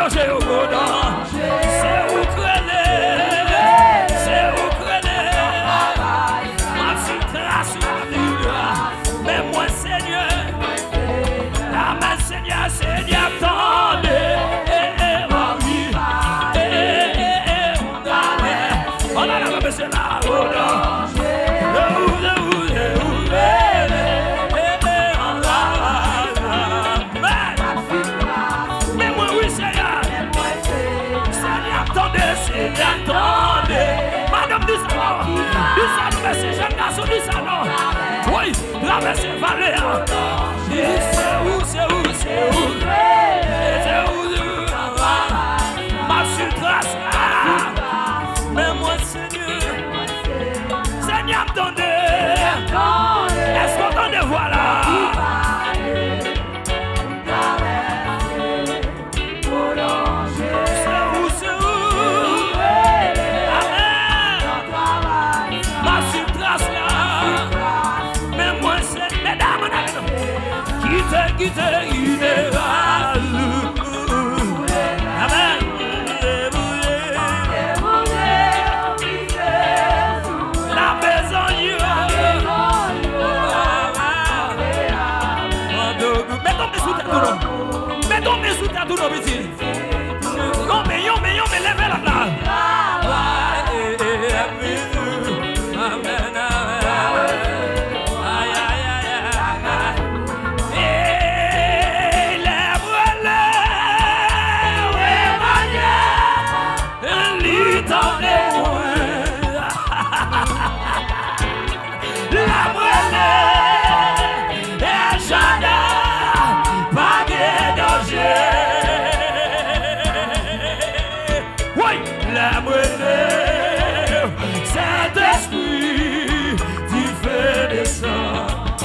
danger, au gros danger. C'est où crêler, c'est où crêler. Ma petite trace sur la vie, mais moi Seigneur, Amen Seigneur, Seigneur, attendez. On a la c'est là, oh non. Mais moi oui Seigneur, Seigneur, attendez, Seigneur, attendez. Madame du salon, merci jeune garçon du salon. Oui, traversez vallée. C'est où, c'est où, c'est où, c'est où, ma sutrace là. Mais moi Seigneur, Seigneur, attendez. Est-ce qu'on entend voilà? Mettons mes sous ta tout nos petits. Non mais levez la là. Saint-Esprit, tu fais descendre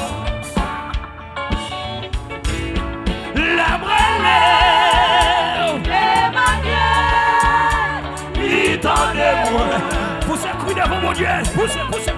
la brûlure, Emmanuel, il t'en est moi. Poussez, crie devant mon Dieu, poussez.